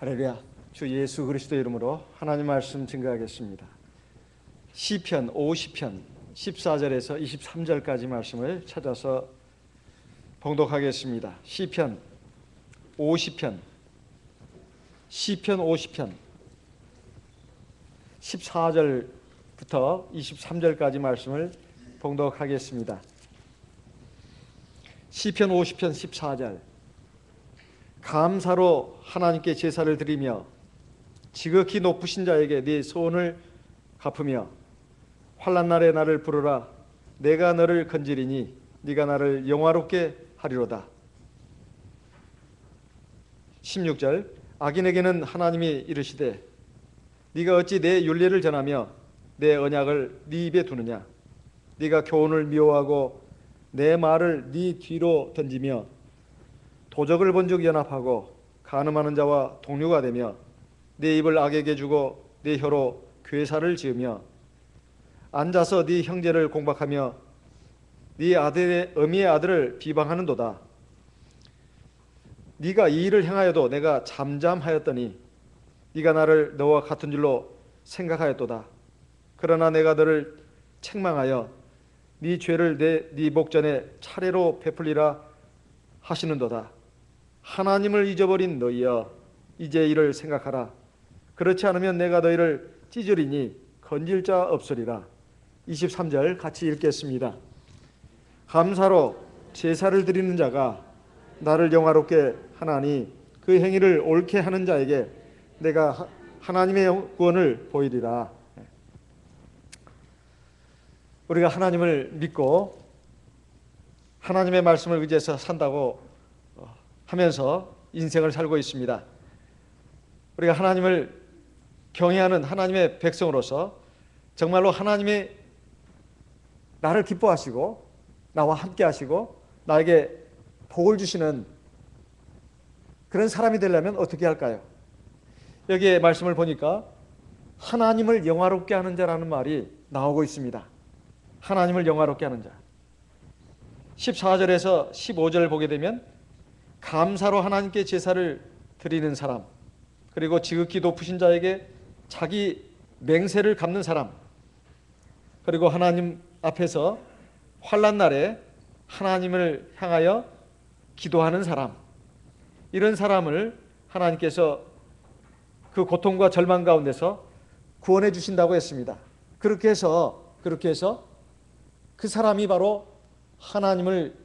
할렐루야. 주 예수 그리스도 이름으로 하나님 말씀 증거하겠습니다. 시편 50편 14절에서 23절까지 말씀을 찾아서 봉독하겠습니다. 시편 50편 14절부터 23절까지 말씀을 봉독하겠습니다. 시편 50편 14절. 감사로 하나님께 제사를 드리며 지극히 높으신 자에게 네 소원을 갚으며 환난 날에 나를 부르라. 내가 너를 건지리니 네가 나를 영화롭게 하리로다. 16절. 악인에게는 하나님이 이르시되 네가 어찌 내 율례를 전하며 내 언약을 네 입에 두느냐. 네가 교훈을 미워하고 내 말을 네 뒤로 던지며 도적을 본즉 연합하고 간음하는 자와 동료가 되며 네 입을 악에게 주고 네 혀로 괴사를 지으며 앉아서 네 형제를 공박하며 네 아들의 어미의 아들을 비방하는도다. 네가 이 일을 행하여도 내가 잠잠하였더니 네가 나를 너와 같은 줄로 생각하였도다. 그러나 내가 너를 책망하여 네 죄를 네 목전에 차례로 베풀리라 하시는도다. 하나님을 잊어버린 너희여, 이제 이를 생각하라. 그렇지 않으면 내가 너희를 찢으리니 건질 자 없으리라. 23절 같이 읽겠습니다. 감사로 제사를 드리는 자가 나를 영화롭게 하나니 그 행위를 옳게 하는 자에게 내가 하나님의 구원을 보이리라. 우리가 하나님을 믿고 하나님의 말씀을 의지해서 산다고 하면서 인생을 살고 있습니다. 우리가 하나님을 경외하는 하나님의 백성으로서 정말로 하나님이 나를 기뻐하시고 나와 함께 하시고 나에게 복을 주시는 그런 사람이 되려면 어떻게 할까요? 여기에 말씀을 보니까 하나님을 영화롭게 하는 자라는 말이 나오고 있습니다. 하나님을 영화롭게 하는 자. 14절에서 15절을 보게 되면 감사로 하나님께 제사를 드리는 사람, 그리고 지극히 높으신 자에게 자기 맹세를 갚는 사람, 그리고 하나님 앞에서 환난 날에 하나님을 향하여 기도하는 사람, 이런 사람을 하나님께서 그 고통과 절망 가운데서 구원해 주신다고 했습니다. 그렇게 해서 그 사람이 바로 하나님을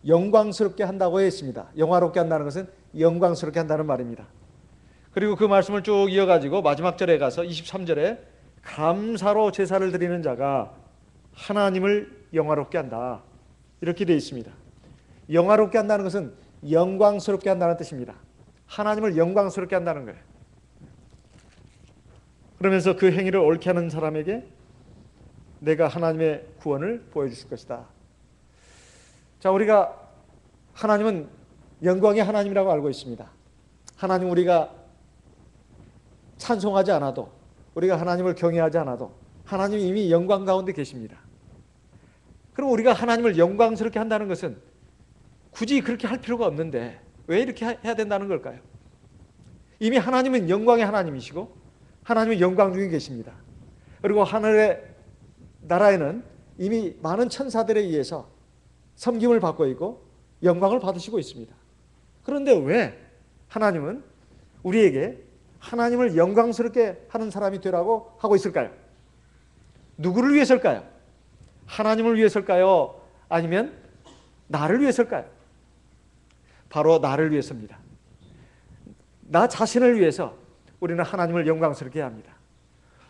영광스럽게 한다고 했습니다. 영화롭게 한다는 것은 영광스럽게 한다는 말입니다. 그리고 그 말씀을 쭉 이어가지고 마지막 절에 가서 23절에 감사로 제사를 드리는 자가 하나님을 영화롭게 한다, 이렇게 되어 있습니다. 영화롭게 한다는 것은 영광스럽게 한다는 뜻입니다. 하나님을 영광스럽게 한다는 거예요. 그러면서 그 행위를 옳게 하는 사람에게 내가 하나님의 구원을 보여주실 것이다. 자, 우리가 하나님은 영광의 하나님이라고 알고 있습니다. 하나님, 우리가 찬송하지 않아도, 우리가 하나님을 경외하지 않아도 하나님이 이미 영광 가운데 계십니다. 그럼 우리가 하나님을 영광스럽게 한다는 것은 굳이 그렇게 할 필요가 없는데 왜 이렇게 해야 된다는 걸까요? 이미 하나님은 영광의 하나님이시고 하나님은 영광 중에 계십니다. 그리고 하늘의 나라에는 이미 많은 천사들에 의해서 섬김을 받고 있고 영광을 받으시고 있습니다. 그런데 왜 하나님은 우리에게 하나님을 영광스럽게 하는 사람이 되라고 하고 있을까요? 누구를 위해서일까요? 하나님을 위해서일까요? 아니면 나를 위해서일까요? 바로 나를 위해서입니다. 나 자신을 위해서 우리는 하나님을 영광스럽게 해야 합니다.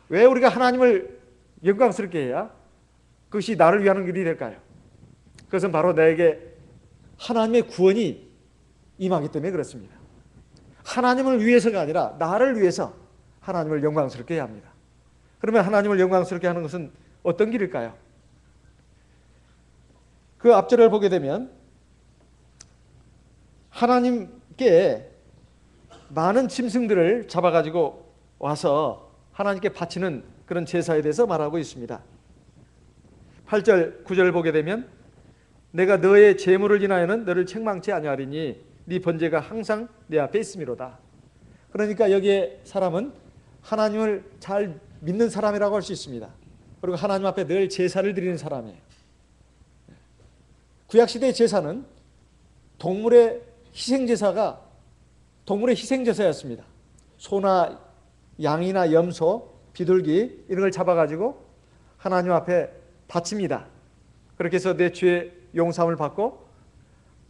왜 우리가 하나님을 영광스럽게 해야 그것이 나를 위하는 길이 될까요? 그것은 바로 나에게 하나님의 구원이 임하기 때문에 그렇습니다. 하나님을 위해서가 아니라 나를 위해서 하나님을 영광스럽게 해야 합니다. 그러면 하나님을 영광스럽게 하는 것은 어떤 길일까요? 그 앞절을 보게 되면 하나님께 많은 짐승들을 잡아가지고 와서 하나님께 바치는 그런 제사에 대해서 말하고 있습니다. 8절, 9절을 보게 되면 내가 너의 재물을 인하여는 너를 책망치 아니하리니 네 번제가 항상 내 앞에 있음이로다. 그러니까 여기에 사람은 하나님을 잘 믿는 사람이라고 할 수 있습니다. 그리고 하나님 앞에 늘 제사를 드리는 사람이에요. 구약시대의 제사는 동물의 희생제사였습니다. 소나 양이나 염소, 비둘기 이런 걸 잡아가지고 하나님 앞에 바칩니다. 그렇게 해서 내 죄의 용서함을 받고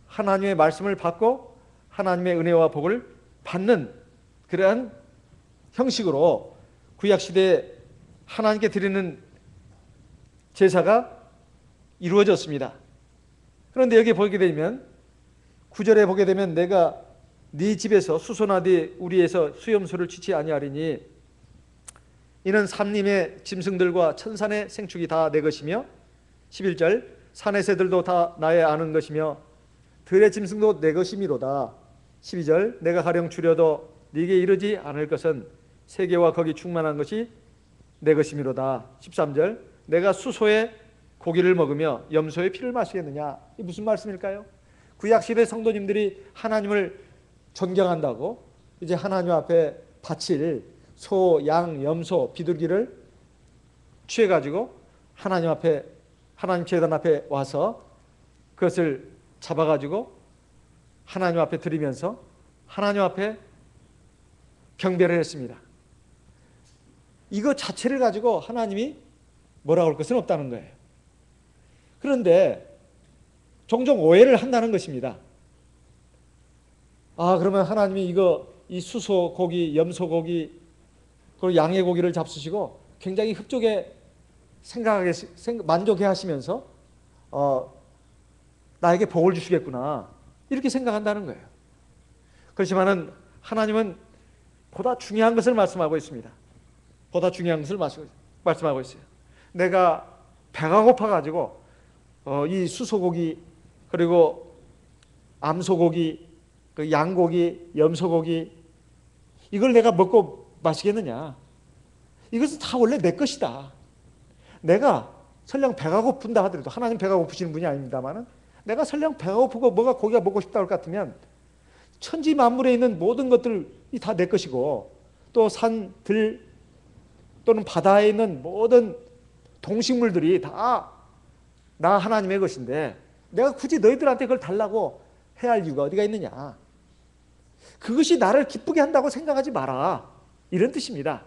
하나님의 말씀을 받고 하나님의 은혜와 복을 받는 그러한 형식으로 구약시대에 하나님께 드리는 제사가 이루어졌습니다. 그런데 여기 보게 되면 9절에 보게 되면 내가 네 집에서 수소나 네 우리에서 수염소를 취치 아니하리니 이는 산림의 짐승들과 천산의 생축이 다 내 것이며 11절 산의 새들도 다 나의 아는 것이며 들의 짐승도 내 것이미로다. 12절 내가 가령 주려도 네게 이르지 않을 것은 세계와 거기 충만한 것이 내 것이미로다. 13절 내가 수소의 고기를 먹으며 염소의 피를 마시겠느냐. 이 무슨 말씀일까요? 구약시대 성도님들이 하나님을 존경한다고 이제 하나님 앞에 바칠 소, 양, 염소, 비둘기를 취해가지고 하나님 제단 앞에 와서 그것을 잡아가지고 하나님 앞에 드리면서 하나님 앞에 경배를 했습니다. 이거 자체를 가지고 하나님이 뭐라고 할 것은 없다는 거예요. 그런데 종종 오해를 한다는 것입니다. 그러면 하나님이 이 수소 고기, 염소 고기, 그리고 양의 고기를 잡수시고 굉장히 흡족해 만족해 하시면서 나에게 복을 주시겠구나 이렇게 생각한다는 거예요. 그렇지만은 하나님은 보다 중요한 것을 말씀하고 있습니다. 보다 중요한 것을 말씀하고 있어요. 내가 배가 고파가지고 이 수소고기 그리고 암소고기, 그 양고기, 염소고기 이걸 내가 먹고 마시겠느냐? 이것은 다 원래 내 것이다. 내가 설령 배가 고픈다 하더라도 하나님 배가 고프시는 분이 아닙니다만은 내가 설령 배가 고프고 고기가 먹고 싶다 할 것 같으면 천지 만물에 있는 모든 것들이 다 내 것이고 또 산, 들 또는 바다에 있는 모든 동식물들이 다 나 하나님의 것인데 내가 굳이 너희들한테 그걸 달라고 해야 할 이유가 어디가 있느냐. 그것이 나를 기쁘게 한다고 생각하지 마라. 이런 뜻입니다.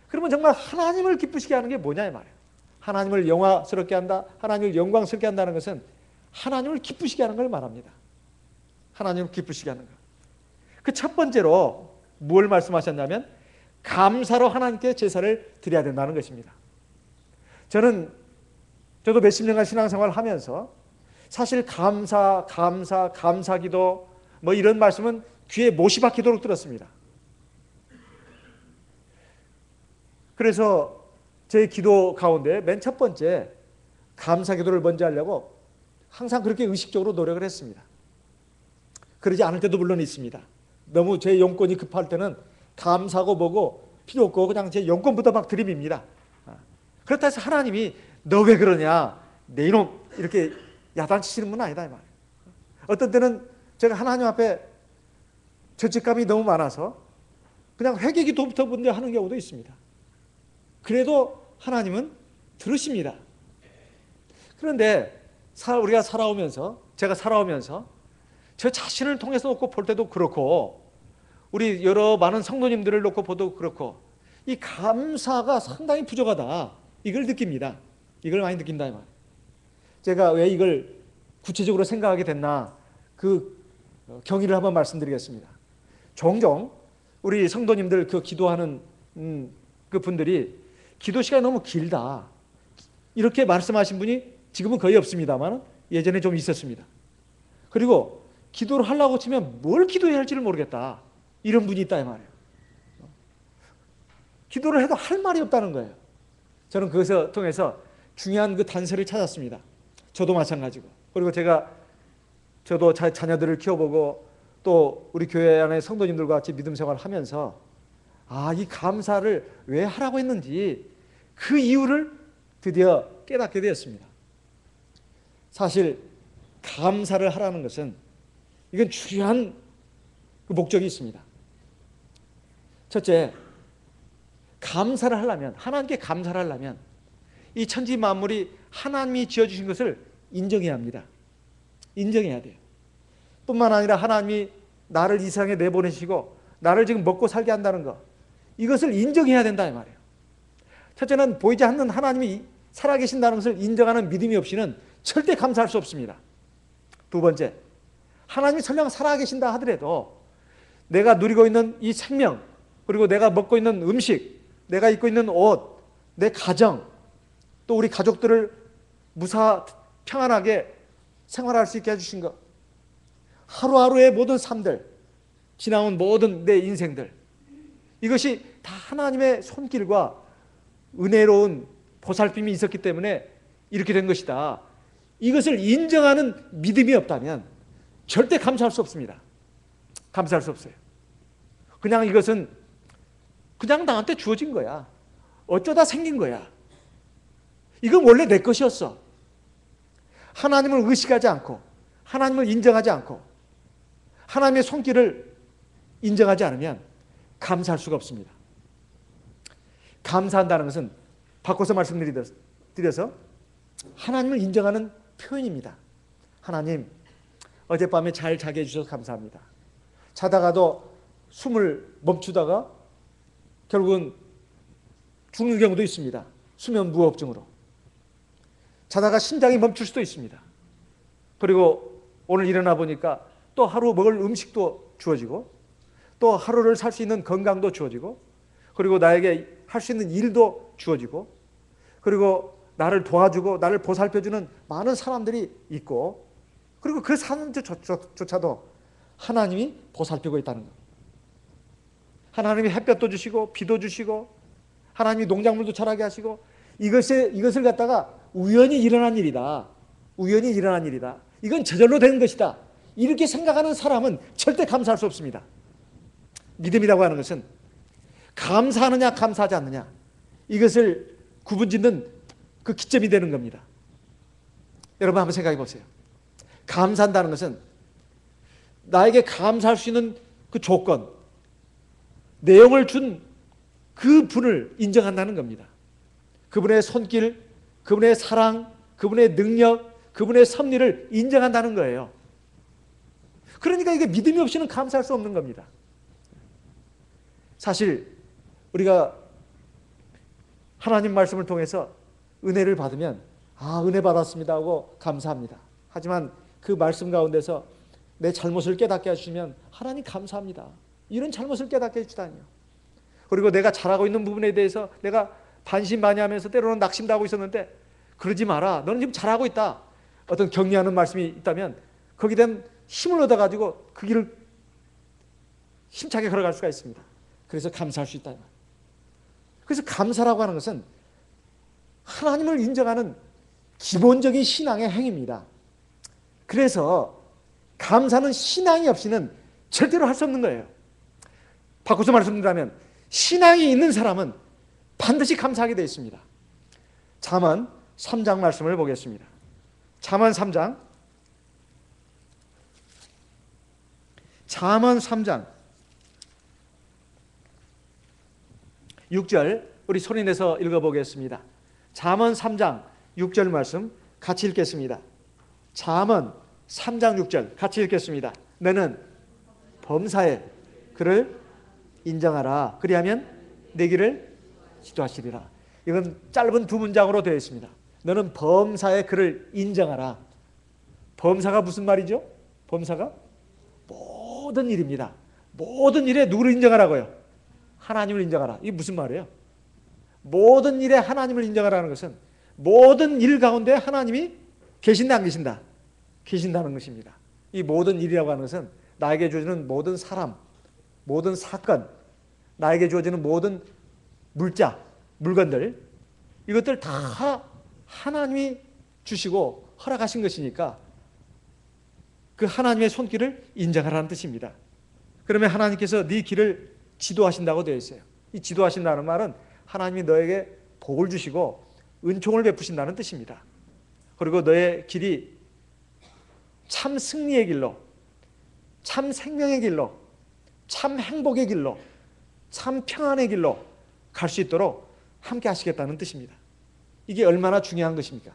그러면 정말 하나님을 기쁘시게 하는 게 뭐냐 이 말이에요. 하나님을 영화스럽게 한다, 하나님을 영광스럽게 한다는 것은 하나님을 기쁘시게 하는 걸 말합니다. 하나님을 기쁘시게 하는 것. 그 첫 번째로 뭘 말씀하셨냐면 감사로 하나님께 제사를 드려야 된다는 것입니다. 저도 몇십 년간 신앙생활을 하면서 사실 감사기도 뭐 이런 말씀은 귀에 못이 박히도록 들었습니다. 그래서 제 기도 가운데 맨 첫 번째 감사기도를 먼저 하려고 항상 그렇게 의식적으로 노력을 했습니다. 그러지 않을 때도 물론 있습니다. 너무 제 용건이 급할 때는 감사하고 뭐고 필요 없고 그냥 제 용건부터 막 들이밉니다. 그렇다 해서 하나님이 너 왜 그러냐 내 이놈 이렇게 야단치시는 분은 아니다 이 말이에요. 어떤 때는 제가 하나님 앞에 죄책감이 너무 많아서 그냥 회개기도부터 먼저 하는 경우도 있습니다. 그래도 하나님은 들으십니다. 그런데 우리가 제가 살아오면서 저 자신을 통해서 놓고 볼 때도 그렇고 우리 여러 많은 성도님들을 놓고 봐도 그렇고 이 감사가 상당히 부족하다 이걸 느낍니다. 이걸 많이 느낀다 이 말. 제가 왜 이걸 구체적으로 생각하게 됐나 그 경위를 한번 말씀드리겠습니다. 종종 우리 성도님들 그 기도하는 그 분들이 기도 시간이 너무 길다 이렇게 말씀하신 분이 지금은 거의 없습니다만 예전에 좀 있었습니다. 그리고 기도를 하려고 치면 뭘 기도해야 할지를 모르겠다 이런 분이 있다 이 말이에요. 기도를 해도 할 말이 없다는 거예요. 저는 그것을 통해서 중요한 그 단서를 찾았습니다. 저도 마찬가지고. 그리고 저도 자녀들을 키워보고 또 우리 교회 안에 성도님들과 같이 믿음 생활을 하면서 이 감사를 왜 하라고 했는지 그 이유를 드디어 깨닫게 되었습니다. 사실 감사를 하라는 것은 이건 중요한 그 목적이 있습니다. 첫째, 감사를 하려면, 하나님께 감사를 하려면 이 천지 만물이 하나님이 지어주신 것을 인정해야 합니다. 인정해야 돼요. 뿐만 아니라 하나님이 나를 이 세상에 내보내시고 나를 지금 먹고 살게 한다는 것, 이것을 인정해야 된다 이 말이에요. 첫째는 보이지 않는 하나님이 살아계신다는 것을 인정하는 믿음이 없이는 절대 감사할 수 없습니다. 두 번째, 하나님이 설령 살아계신다 하더라도 내가 누리고 있는 이 생명, 그리고 내가 먹고 있는 음식, 내가 입고 있는 옷, 내 가정, 또 우리 가족들을 무사 평안하게 생활할 수 있게 해주신 것, 하루하루의 모든 삶들, 지나온 모든 내 인생들, 이것이 다 하나님의 손길과 은혜로운 보살핌이 있었기 때문에 이렇게 된 것이다. 이것을 인정하는 믿음이 없다면 절대 감사할 수 없습니다. 감사할 수 없어요. 그냥 이것은 그냥 나한테 주어진 거야. 어쩌다 생긴 거야. 이건 원래 내 것이었어. 하나님을 의식하지 않고, 하나님을 인정하지 않고, 하나님의 손길을 인정하지 않으면 감사할 수가 없습니다. 감사한다는 것은 바꿔서 말씀드려서 하나님을 인정하는 표현입니다. 하나님, 어젯밤에 잘 자게 해주셔서 감사합니다. 자다가도 숨을 멈추다가 결국은 죽는 경우도 있습니다. 수면 무호흡증으로. 자다가 심장이 멈출 수도 있습니다. 그리고 오늘 일어나 보니까 또 하루 먹을 음식도 주어지고, 또 하루를 살 수 있는 건강도 주어지고, 그리고 나에게 할 수 있는 일도 주어지고, 그리고 나를 도와주고 나를 보살펴주는 많은 사람들이 있고, 그리고 그 사람들조차도 하나님이 보살피고 있다는 것. 하나님이 햇볕도 주시고 비도 주시고 하나님이 농작물도 자라게 하시고, 이것을 갖다가 우연히 일어난 일이다. 우연히 일어난 일이다. 이건 저절로 된 것이다. 이렇게 생각하는 사람은 절대 감사할 수 없습니다. 믿음이라고 하는 것은 감사하느냐 감사하지 않느냐, 이것을 구분짓는 그 기점이 되는 겁니다. 여러분 한번 생각해 보세요. 감사한다는 것은 나에게 감사할 수 있는 그 조건, 내용을 준 그 분을 인정한다는 겁니다. 그분의 손길, 그분의 사랑, 그분의 능력, 그분의 섭리를 인정한다는 거예요. 그러니까 이게 믿음이 없이는 감사할 수 없는 겁니다. 사실 우리가 하나님 말씀을 통해서 은혜를 받으면 은혜 받았습니다 하고 감사합니다. 하지만 그 말씀 가운데서 내 잘못을 깨닫게 해주시면 하나님 감사합니다. 이런 잘못을 깨닫게 해주다니요. 그리고 내가 잘하고 있는 부분에 대해서 내가 반신반의하면서 때로는 낙심도 하고 있었는데, 그러지 마라, 너는 지금 잘하고 있다, 어떤 격려하는 말씀이 있다면 거기에 대한 힘을 얻어가지고 그 길을 힘차게 걸어갈 수가 있습니다. 그래서 감사할 수 있다. 그래서 감사라고 하는 것은 하나님을 인정하는 기본적인 신앙의 행위입니다. 그래서 감사는 신앙이 없이는 절대로 할 수 없는 거예요. 바꿔서 말씀드리면 신앙이 있는 사람은 반드시 감사하게 되어 있습니다. 잠언 3장 말씀을 보겠습니다. 잠언 3장 6절 우리 소리내서 읽어보겠습니다. 잠언 3장 6절 말씀 같이 읽겠습니다. 잠언 3장 6절 같이 읽겠습니다. 너는 범사에 그를 인정하라. 그리하면 내 길을 지도하시리라. 이건 짧은 두 문장으로 되어 있습니다. 너는 범사에 그를 인정하라. 범사가 무슨 말이죠? 범사가 모든 일입니다. 모든 일에 누구를 인정하라고요? 하나님을 인정하라. 이게 무슨 말이에요? 모든 일에 하나님을 인정하라는 것은 모든 일 가운데 하나님이 계신다 안 계신다? 계신다는 것입니다. 이 모든 일이라고 하는 것은 나에게 주어지는 모든 사람, 모든 사건, 나에게 주어지는 모든 물자, 물건들, 이것들 다 하나님이 주시고 허락하신 것이니까 그 하나님의 손길을 인정하라는 뜻입니다. 그러면 하나님께서 네 길을 지도하신다고 되어 있어요. 이 지도하신다는 말은 하나님이 너에게 복을 주시고 은총을 베푸신다는 뜻입니다. 그리고 너의 길이 참 승리의 길로, 참 생명의 길로, 참 행복의 길로, 참 평안의 길로 갈 수 있도록 함께 하시겠다는 뜻입니다. 이게 얼마나 중요한 것입니까?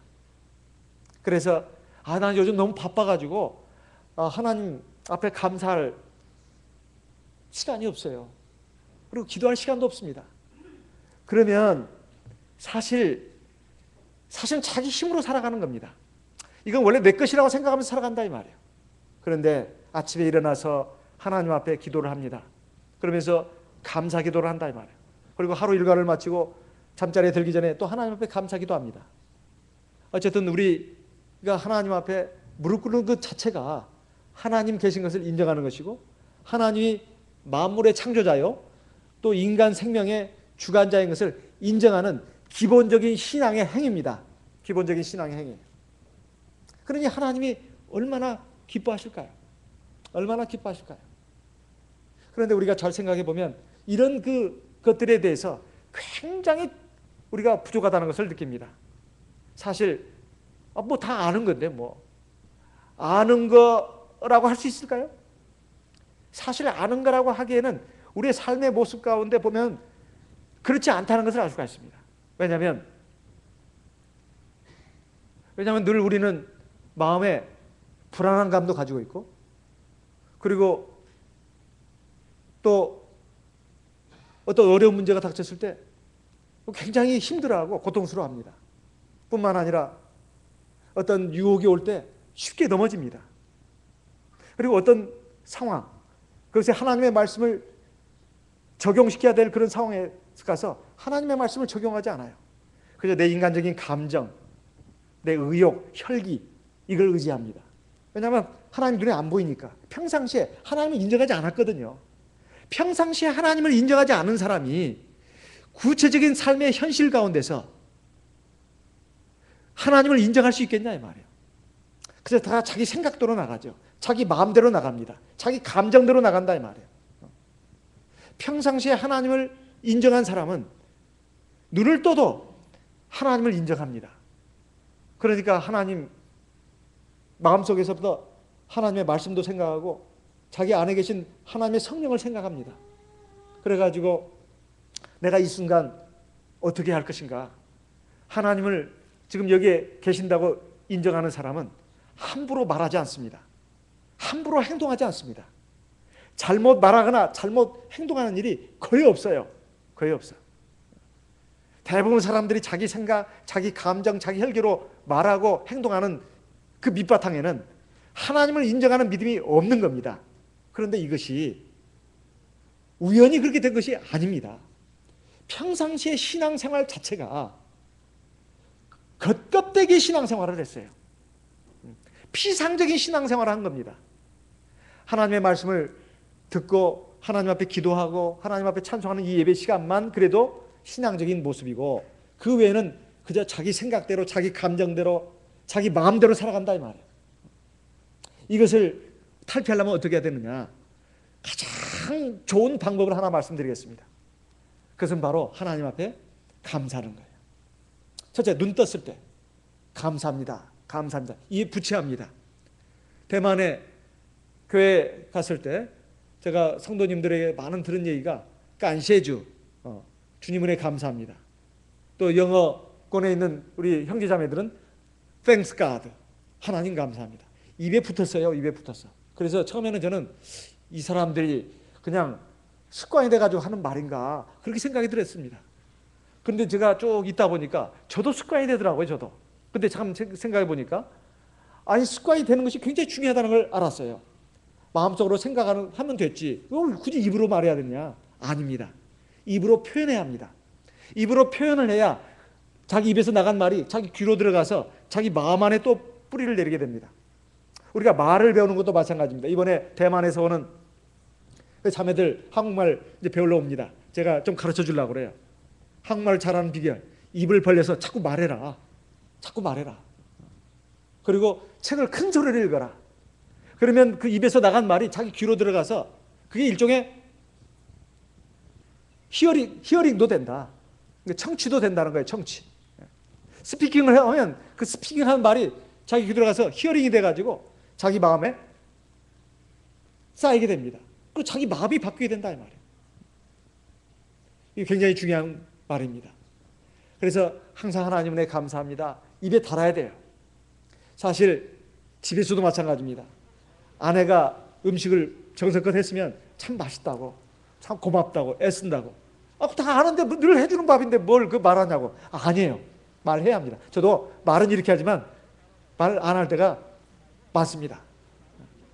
그래서 난 요즘 너무 바빠가지고 하나님 앞에 감사할 시간이 없어요. 그리고 기도할 시간도 없습니다. 그러면 사실 자기 힘으로 살아가는 겁니다. 이건 원래 내 것이라고 생각하면서 살아간다 이 말이에요. 그런데 아침에 일어나서 하나님 앞에 기도를 합니다. 그러면서 감사 기도를 한다 이 말이에요. 그리고 하루 일과를 마치고 잠자리에 들기 전에 또 하나님 앞에 감사 기도합니다. 어쨌든 우리가 하나님 앞에 무릎 꿇는 것 자체가 하나님 계신 것을 인정하는 것이고, 하나님이 만물의 창조자요 또 인간 생명의 주관자인 것을 인정하는 기본적인 신앙의 행위입니다. 기본적인 신앙의 행위. 그러니 하나님이 얼마나 기뻐하실까요? 얼마나 기뻐하실까요? 그런데 우리가 잘 생각해 보면 이런 것들에 대해서 굉장히 우리가 부족하다는 것을 느낍니다. 사실 뭐 다 아는 건데 뭐 아는 거라고 할 수 있을까요? 사실 아는 거라고 하기에는 우리의 삶의 모습 가운데 보면 그렇지 않다는 것을 알 수가 있습니다. 왜냐하면 늘 우리는 마음에 불안한 감도 가지고 있고, 그리고 또 어떤 어려운 문제가 닥쳤을 때 굉장히 힘들어하고 고통스러워합니다. 뿐만 아니라 어떤 유혹이 올 때 쉽게 넘어집니다. 그리고 어떤 상황, 그것에 하나님의 말씀을 적용시켜야 될 그런 상황에 가서 하나님의 말씀을 적용하지 않아요. 그저 내 인간적인 감정, 내 의욕, 혈기, 이걸 의지합니다. 왜냐하면 하나님 눈에 안 보이니까. 평상시에 하나님을 인정하지 않았거든요. 평상시에 하나님을 인정하지 않은 사람이 구체적인 삶의 현실 가운데서 하나님을 인정할 수 있겠냐 이 말이에요. 그래서 다 자기 생각대로 나가죠. 자기 마음대로 나갑니다. 자기 감정대로 나간다 이 말이에요. 평상시에 하나님을 인정한 사람은 눈을 떠도 하나님을 인정합니다. 그러니까 하나님 마음속에서부터 하나님의 말씀도 생각하고 자기 안에 계신 하나님의 성령을 생각합니다. 그래가지고 내가 이 순간 어떻게 할 것인가, 하나님을 지금 여기에 계신다고 인정하는 사람은 함부로 말하지 않습니다. 함부로 행동하지 않습니다. 잘못 말하거나 잘못 행동하는 일이 거의 없어요. 거의 없어요. 대부분 사람들이 자기 생각, 자기 감정, 자기 혈기로 말하고 행동하는 그 밑바탕에는 하나님을 인정하는 믿음이 없는 겁니다. 그런데 이것이 우연히 그렇게 된 것이 아닙니다. 평상시의 신앙생활 자체가 겉껍데기 신앙생활을 했어요. 피상적인 신앙생활을 한 겁니다. 하나님의 말씀을 듣고 하나님 앞에 기도하고 하나님 앞에 찬송하는 이 예배 시간만 그래도 신앙적인 모습이고, 그 외에는 그저 자기 생각대로 자기 감정대로 자기 마음대로 살아간다 이 말이에요. 이것을 탈피하려면 어떻게 해야 되느냐, 가장 좋은 방법을 하나 말씀드리겠습니다. 그것은 바로 하나님 앞에 감사하는 거예요. 첫째, 눈 떴을 때 감사합니다, 감사합니다, 이에 부채합니다. 대만에 교회 갔을 때 제가 성도님들에게 많은 들은 얘기가 깐셰주, 주님 은혜 감사합니다. 또 영어권에 있는 우리 형제자매들은 Thanks God, 하나님 감사합니다. 입에 붙었어요. 입에 붙었어. 그래서 처음에는 저는 이 사람들이 그냥 습관이 돼가지고 하는 말인가 그렇게 생각이 들었습니다. 그런데 제가 쭉 있다 보니까 저도 습관이 되더라고요. 저도. 근데 참 생각해 보니까 아니, 습관이 되는 것이 굉장히 중요하다는 걸 알았어요. 마음속으로 생각하면 됐지 왜 굳이 입으로 말해야 되냐? 아닙니다. 입으로 표현해야 합니다. 입으로 표현을 해야 자기 입에서 나간 말이 자기 귀로 들어가서 자기 마음 안에 또 뿌리를 내리게 됩니다. 우리가 말을 배우는 것도 마찬가지입니다. 이번에 대만에서 오는 그 자매들 한국말 이제 배우러 옵니다. 제가 좀 가르쳐 주려고 그래요. 한국말 잘하는 비결, 입을 벌려서 자꾸 말해라. 자꾸 말해라. 그리고 책을 큰 소리로 읽어라. 그러면 그 입에서 나간 말이 자기 귀로 들어가서 그게 일종의 히어링도 된다. 청취도 된다는 거예요. 청취. 스피킹을 하면 그 스피킹하는 말이 자기 귀 들어가서 히어링이 돼가지고 자기 마음에 쌓이게 됩니다. 그리고 자기 마음이 바뀌게 된다 이 말이에요. 이게 굉장히 중요한 말입니다. 그래서 항상 하나님은 감사합니다. 입에 달아야 돼요. 사실 집에서도 마찬가지입니다. 아내가 음식을 정성껏 했으면 참 맛있다고, 참 고맙다고, 애쓴다고. 다 아는데 늘 해주는 밥인데 뭘 그 말하냐고. 아니에요. 말해야 합니다. 저도 말은 이렇게 하지만 말 안 할 때가 많습니다.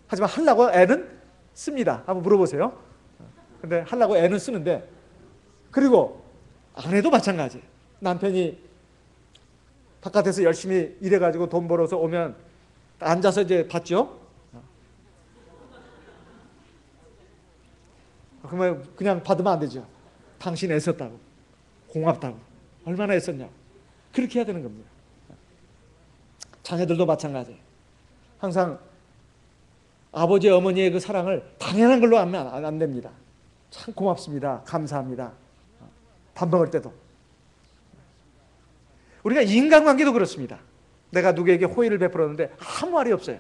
하지만 하려고 애는 씁니다. 한번 물어보세요. 근데 하려고 애는 쓰는데, 그리고 아내도 마찬가지예요. 남편이 바깥에서 열심히 일해가지고 돈 벌어서 오면 앉아서 이제 받죠. 그러면 그냥 받으면 안 되죠. 당신 애썼다고, 고맙다고, 얼마나 애썼냐고. 그렇게 해야 되는 겁니다. 자녀들도 마찬가지예요. 항상 아버지 어머니의 그 사랑을 당연한 걸로 하면 안 됩니다. 참 고맙습니다. 감사합니다. 밥 먹을 때도. 우리가 인간관계도 그렇습니다. 내가 누구에게 호의를 베풀었는데 아무 말이 없어요.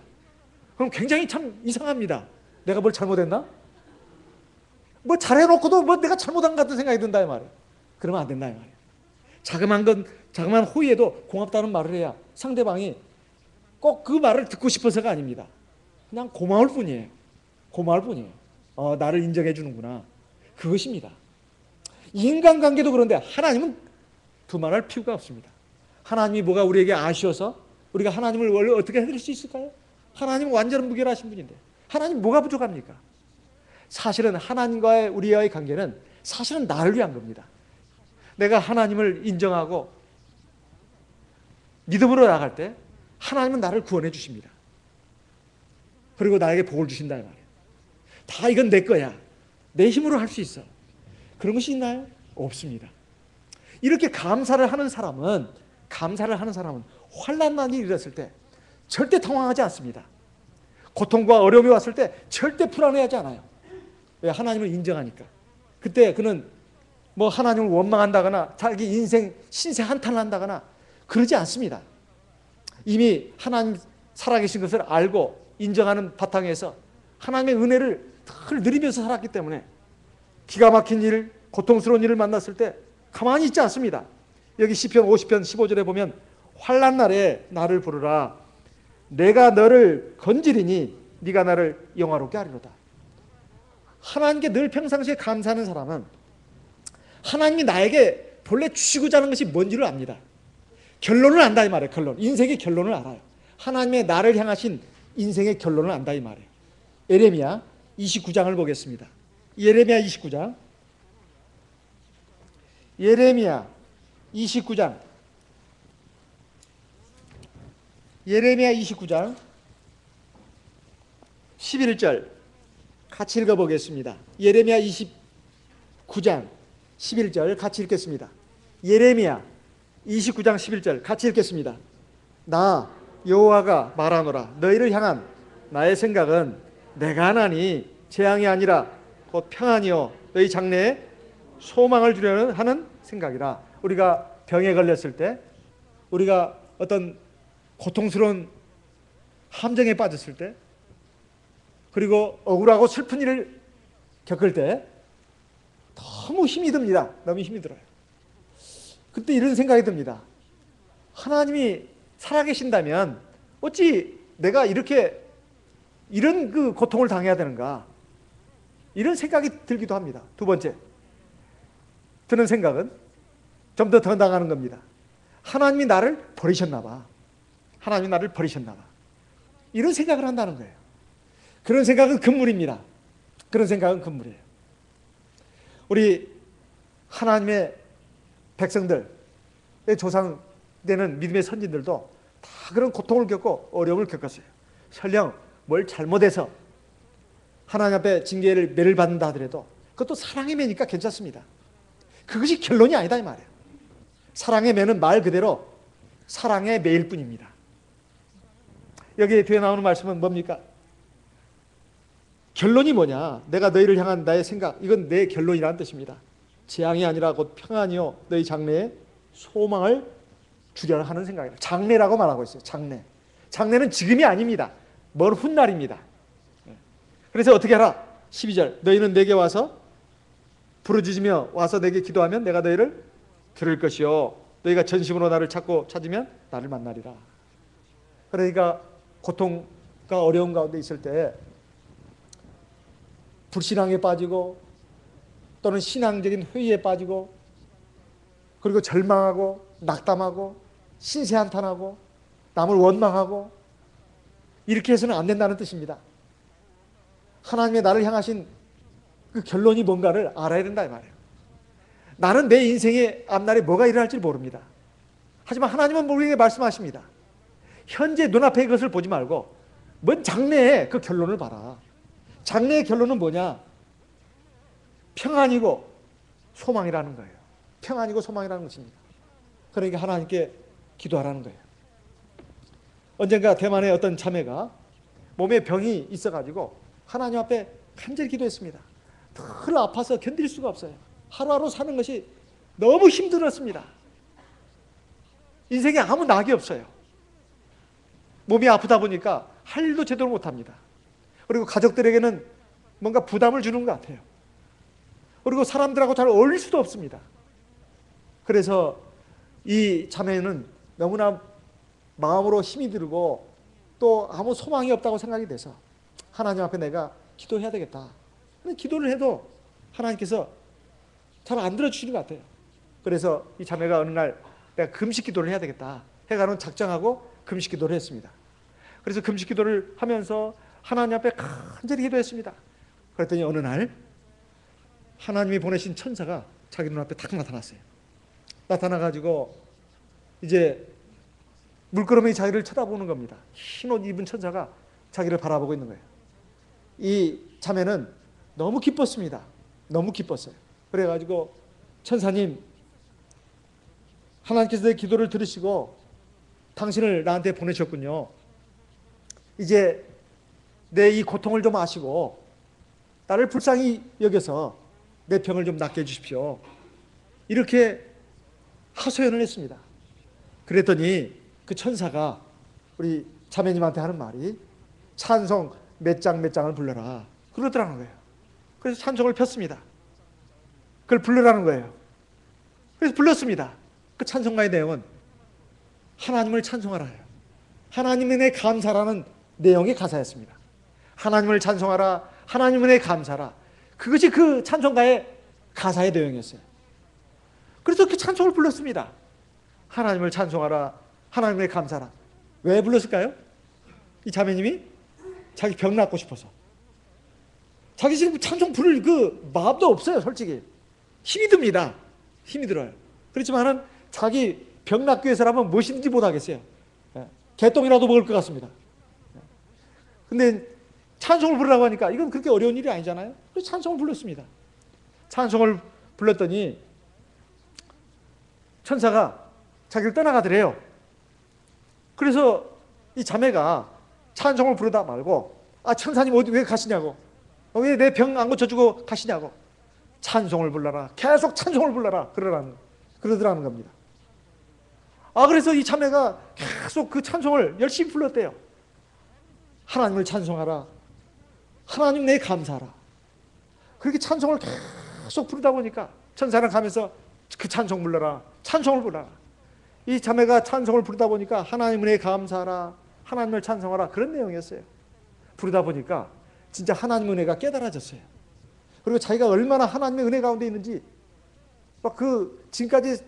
그럼 굉장히 참 이상합니다. 내가 뭘 잘못했나? 뭐 잘해놓고도 뭐 내가 잘못한 것 같은 생각이 든다 이 말이에요. 그러면 안 된다 이 말이에요. 자그마한 호의에도 고맙다는 말을 해야 상대방이 꼭 그 말을 듣고 싶어서가 아닙니다. 그냥 고마울 뿐이에요. 고마울 뿐이에요. 나를 인정해 주는구나. 그것입니다. 인간관계도 그런데 하나님은 두말할 필요가 없습니다. 하나님이 뭐가 우리에게 아쉬워서 우리가 하나님을 원래 어떻게 해드릴 수 있을까요? 하나님은 완전 무결하신 분인데 하나님 뭐가 부족합니까? 사실은 하나님과의 우리와의 관계는 사실은 나를 위한 겁니다. 내가 하나님을 인정하고 믿음으로 나갈 때 하나님은 나를 구원해 주십니다. 그리고 나에게 복을 주신다 이 말이에요. 다 이건 내 거야. 내 힘으로 할 수 있어. 그런 것이 있나요? 없습니다. 이렇게 감사를 하는 사람은 환난이 일어났을 때 절대 당황하지 않습니다. 고통과 어려움이 왔을 때 절대 불안해하지 않아요. 왜? 하나님을 인정하니까. 그때 그는 뭐 하나님을 원망한다거나 자기 인생 신세 한탄을 한다거나 그러지 않습니다. 이미 하나님 살아계신 것을 알고 인정하는 바탕에서 하나님의 은혜를 늘 누리면서 살았기 때문에 기가 막힌 일, 고통스러운 일을 만났을 때 가만히 있지 않습니다. 여기 시편 50편 15절에 보면 환난 날에 나를 부르라. 내가 너를 건지리니 네가 나를 영화롭게 하리로다. 하나님께 늘 평상시에 감사하는 사람은 하나님이 나에게 본래 주시고자 하는 것이 뭔지를 압니다. 결론을 안다 이 말이에요. 결론. 인생의 결론을 알아요. 하나님의 나를 향하신 인생의 결론을 안다 이 말이에요. 예레미야 29장을 보겠습니다. 예레미야 29장. 예레미야 29장. 예레미야 29장 11절 같이 읽어보겠습니다. 예레미야 29장 11절 같이 읽겠습니다. 예레미야 29장 11절 같이 읽겠습니다. 나 여호와가 말하노라. 너희를 향한 나의 생각은 내가 하나니 재앙이 아니라 곧 평안이요 너희 장래에 소망을 주려는 하는 생각이라. 우리가 병에 걸렸을 때, 우리가 어떤 고통스러운 함정에 빠졌을 때, 그리고 억울하고 슬픈 일을 겪을 때 너무 힘이 듭니다. 너무 힘이 들어요. 그때 이런 생각이 듭니다. 하나님이 살아계신다면 어찌 내가 이런 그 고통을 당해야 되는가? 이런 생각이 들기도 합니다. 두 번째 드는 생각은 좀 더 나가는 겁니다. 하나님이 나를 버리셨나 봐. 하나님이 나를 버리셨나 봐. 이런 생각을 한다는 거예요. 그런 생각은 금물입니다. 그런 생각은 금물이에요. 우리 하나님의 백성들, 조상 되는 믿음의 선진들도 다 그런 고통을 겪고 어려움을 겪었어요. 설령 뭘 잘못해서 하나님 앞에 징계를 매를 받는다 하더라도 그것도 사랑의 매니까 괜찮습니다. 그것이 결론이 아니다 이 말이에요. 사랑의 매는 말 그대로 사랑의 매일 뿐입니다. 여기 뒤에 나오는 말씀은 뭡니까? 결론이 뭐냐? 내가 너희를 향한 나의 생각, 이건 내 결론이라는 뜻입니다. 재앙이 아니라 곧 평안이요 너희 장래에 소망을 주려는 하는 생각이에요. 장래라고 말하고 있어요. 장래. 장래는 지금이 아닙니다. 먼 훗날입니다. 그래서 어떻게 하라? 12절 너희는 내게 와서 부르짖으며 와서 내게 기도하면 내가 너희를 들을 것이요 너희가 전심으로 나를 찾으면 나를 만나리라. 그러니까 고통과 어려운 가운데 있을 때 불신앙에 빠지고 또는 신앙적인 회의에 빠지고 그리고 절망하고 낙담하고 신세한탄하고 남을 원망하고 이렇게 해서는 안 된다는 뜻입니다. 하나님의 나를 향하신 그 결론이 뭔가를 알아야 된다 이 말이에요. 나는 내 인생의 앞날에 뭐가 일어날지 모릅니다. 하지만 하나님은 우리에게 말씀하십니다. 현재 눈앞의 것을 보지 말고 먼 장래의 그 결론을 봐라. 장래의 결론은 뭐냐? 평안이고 소망이라는 거예요. 평안이고 소망이라는 것입니다. 그러니까 하나님께 기도하라는 거예요. 언젠가 대만의 어떤 자매가 몸에 병이 있어가지고 하나님 앞에 간절히 기도했습니다. 늘 아파서 견딜 수가 없어요. 하루하루 사는 것이 너무 힘들었습니다. 인생에 아무 낙이 없어요. 몸이 아프다 보니까 할 일도 제대로 못합니다. 그리고 가족들에게는 뭔가 부담을 주는 것 같아요. 그리고 사람들하고 잘 어울릴 수도 없습니다. 그래서 이 자매는 너무나 마음으로 힘이 들고 또 아무 소망이 없다고 생각이 돼서 하나님 앞에 내가 기도해야 되겠다. 기도를 해도 하나님께서 잘 안 들어주시는 것 같아요. 그래서 이 자매가 어느 날 내가 금식 기도를 해야 되겠다 해가는 작정하고 금식 기도를 했습니다. 그래서 금식 기도를 하면서 하나님 앞에 간절히 기도했습니다. 그랬더니 어느 날 하나님이 보내신 천사가 자기 눈앞에 탁 나타났어요. 나타나가지고 이제 물끄러미 자기를 쳐다보는 겁니다. 흰 옷 입은 천사가 자기를 바라보고 있는 거예요. 이 자매는 너무 기뻤습니다. 너무 기뻤어요. 그래가지고 천사님, 하나님께서 내 기도를 들으시고 당신을 나한테 보내셨군요. 이제 내 이 고통을 좀 아시고 나를 불쌍히 여겨서 내 병을 좀 낫게 해주십시오. 이렇게 하소연을 했습니다. 그랬더니 그 천사가 우리 자매님한테 하는 말이 찬송 몇 장을 불러라 그러더라는 거예요. 그래서 찬송을 폈습니다. 그걸 불러라는 거예요. 그래서 불렀습니다. 그 찬송가의 내용은 하나님을 찬송하라요. 하나님의 은혜에 감사라는 내용의 가사였습니다. 하나님을 찬송하라, 하나님의 은혜에 감사라. 그것이 그 찬송가의 가사의 내용이었어요. 그래서 그 찬송을 불렀습니다. 하나님을 찬송하라, 하나님의 감사라. 왜 불렀을까요? 이 자매님이 자기 병 낫고 싶어서. 자기 지금 찬송 부를 그 마음도 없어요, 솔직히. 힘이 듭니다. 힘이 들어요. 그렇지만은 자기 병 낫기 위해서라면 무엇인지 못하겠어요. 개똥이라도 먹을 것 같습니다. 근데 찬송을 부르라고 하니까 이건 그렇게 어려운 일이 아니잖아요. 그래서 찬송을 불렀습니다. 찬송을 불렀더니 천사가 자기를 떠나가더래요. 그래서 이 자매가 찬송을 부르다 말고 천사님 어디 왜 가시냐고, 왜 내 병 안 고쳐주고 가시냐고, 찬송을 불러라, 계속 찬송을 불러라 그러더라는 겁니다. 그래서 이 자매가 계속 그 찬송을 열심히 불렀대요. 하나님을 찬송하라, 하나님 내 감사하라. 그렇게 찬송을 계속 부르다 보니까 천사는 가면서 그 찬송 불러라, 찬송을 불러라. 이 자매가 찬송을 부르다 보니까 하나님 은혜에 감사하라, 하나님을 찬송하라, 그런 내용이었어요. 부르다 보니까 진짜 하나님 은혜가 깨달아졌어요. 그리고 자기가 얼마나 하나님의 은혜 가운데 있는지, 막 그 지금까지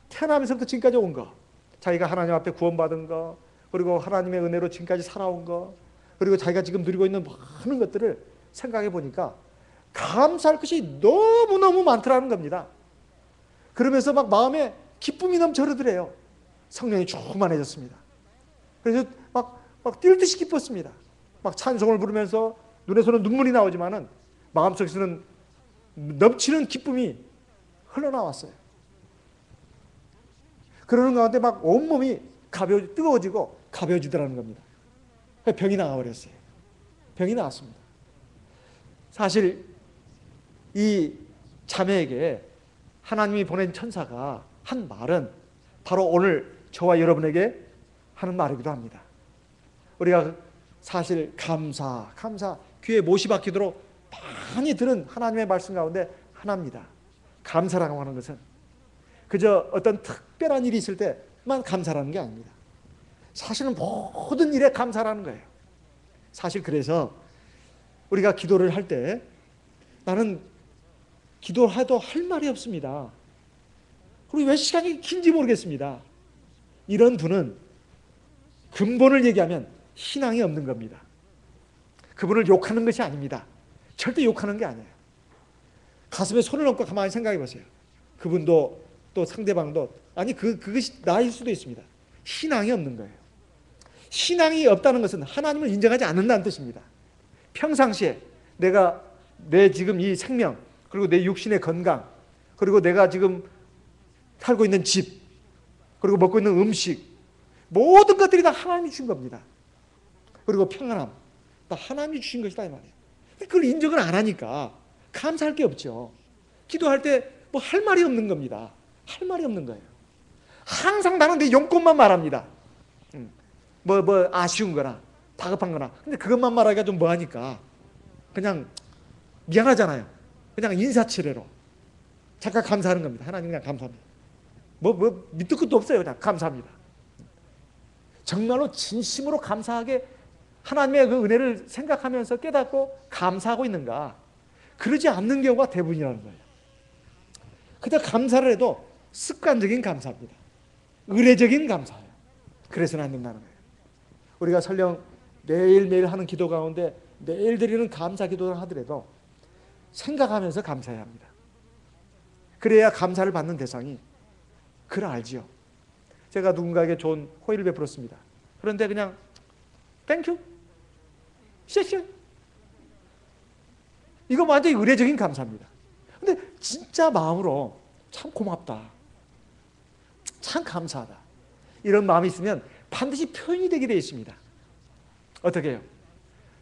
태어나면서부터 지금까지 온 거, 자기가 하나님 앞에 구원받은 거, 그리고 하나님의 은혜로 지금까지 살아온 거, 그리고 자기가 지금 누리고 있는 많은 것들을 생각해 보니까 감사할 것이 너무너무 많더라는 겁니다. 그러면서 막 마음에 기쁨이 넘쳐 흐르더래요. 성령이 충만해졌습니다. 그래서 막 뛸 듯이 기뻤습니다. 막 찬송을 부르면서 눈에서는 눈물이 나오지만은 마음속에서는 넘치는 기쁨이 흘러나왔어요. 그러는 가운데 막 온몸이 뜨거워지고 가벼워지더라는 겁니다. 병이 나와버렸어요. 병이 나왔습니다. 사실 이 자매에게 하나님이 보낸 천사가 한 말은 바로 오늘 저와 여러분에게 하는 말이기도 합니다. 우리가 사실 감사 귀에 못이 박히도록 많이 들은 하나님의 말씀 가운데 하나입니다. 감사라고 하는 것은 그저 어떤 특별한 일이 있을 때만 감사라는 게 아닙니다. 사실은 모든 일에 감사라는 거예요. 사실 그래서 우리가 기도를 할 때 나는 기도해도 할 말이 없습니다. 그리고 왜 시간이 긴지 모르겠습니다. 이런 분은 근본을 얘기하면 신앙이 없는 겁니다. 그분을 욕하는 것이 아닙니다. 절대 욕하는 게 아니에요. 가슴에 손을 얹고 가만히 생각해 보세요. 그분도 또 상대방도 아니 그것이 나일 수도 있습니다. 신앙이 없는 거예요. 신앙이 없다는 것은 하나님을 인정하지 않는다는 뜻입니다. 평상시에 내가 내 지금 이 생명 그리고 내 육신의 건강 그리고 내가 지금 살고 있는 집 그리고 먹고 있는 음식 모든 것들이 다 하나님이 주신 겁니다. 그리고 평안함 다 하나님이 주신 것이다 이 말이에요. 그걸 인정을 안 하니까 감사할 게 없죠. 기도할 때 뭐 할 말이 없는 겁니다. 할 말이 없는 거예요. 항상 나는 내 용건만 말합니다. 뭐 아쉬운 거나 다급한 거나. 근데 그것만 말하기가 좀 뭐하니까 그냥 미안하잖아요. 그냥 인사치레로 잠깐 감사하는 겁니다. 하나님 그냥 감사합니다. 뭐 밑도 끝도 없어요. 그냥 감사합니다. 정말로 진심으로 감사하게 하나님의 그 은혜를 생각하면서 깨닫고 감사하고 있는가? 그러지 않는 경우가 대부분이라는 거예요. 그저 감사를 해도 습관적인 감사입니다. 의례적인 감사예요. 그래서는 안 된다는 거예요. 우리가 설령 매일매일 하는 기도 가운데 매일 드리는 감사 기도를 하더라도 생각하면서 감사해야 합니다. 그래야 감사를 받는 대상이 그를 알지요. 제가 누군가에게 좋은 호의를 베풀었습니다. 그런데 그냥 땡큐, 쎄쎄 이거 완전히 의례적인 감사입니다. 근데 진짜 마음으로 참 고맙다, 참 감사하다 이런 마음이 있으면 반드시 표현이 되게 되어 있습니다. 어떻게 해요?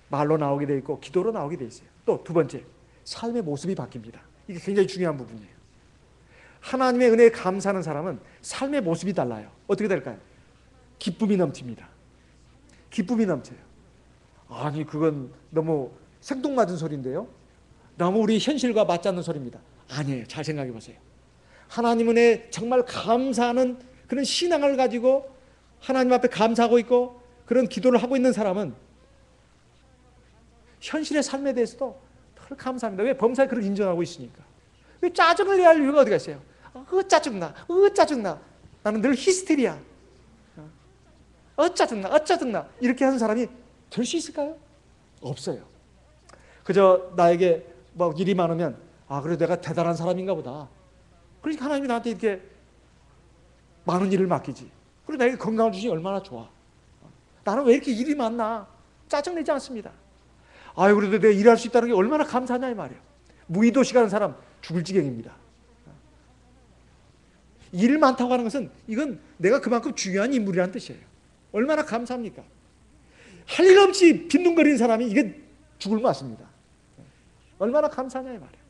말로 나오게 되어 있고 기도로 나오게 되어 있어요. 또 두 번째, 삶의 모습이 바뀝니다. 이게 굉장히 중요한 부분이에요. 하나님의 은혜에 감사하는 사람은 삶의 모습이 달라요. 어떻게 될까요? 기쁨이 넘칩니다. 기쁨이 넘쳐요. 아니 그건 너무 생뚱맞은 소리인데요. 너무 우리 현실과 맞지 않는 소리입니다. 아니에요. 잘 생각해 보세요. 하나님 은혜에 정말 감사하는 그런 신앙을 가지고 하나님 앞에 감사하고 있고 그런 기도를 하고 있는 사람은 현실의 삶에 대해서도 덜 감사합니다. 왜? 범사에 그걸 인정하고 있으니까. 왜 짜증을 내야 할 이유가 어디가 있어요? 짜증나, 짜증나. 나는 늘 히스테리야. 짜증나. 이렇게 하는 사람이 될 수 있을까요? 없어요. 그저 나에게 뭐 일이 많으면 그래도 내가 대단한 사람인가 보다. 그러니까 하나님이 나한테 이렇게 많은 일을 맡기지. 그리고 나에게 건강을 주시니 얼마나 좋아. 나는 왜 이렇게 일이 많나? 짜증내지 않습니다. 그래도 내가 일할 수 있다는 게 얼마나 감사하냐 이 말이에요. 무의도시 가는 사람 죽을 지경입니다. 일 많다고 하는 것은 이건 내가 그만큼 중요한 인물이라는 뜻이에요. 얼마나 감사합니까? 할 일 없이 빈둥거리는 사람이 이게 죽을 맛입니다. 얼마나 감사하냐 이 말이에요.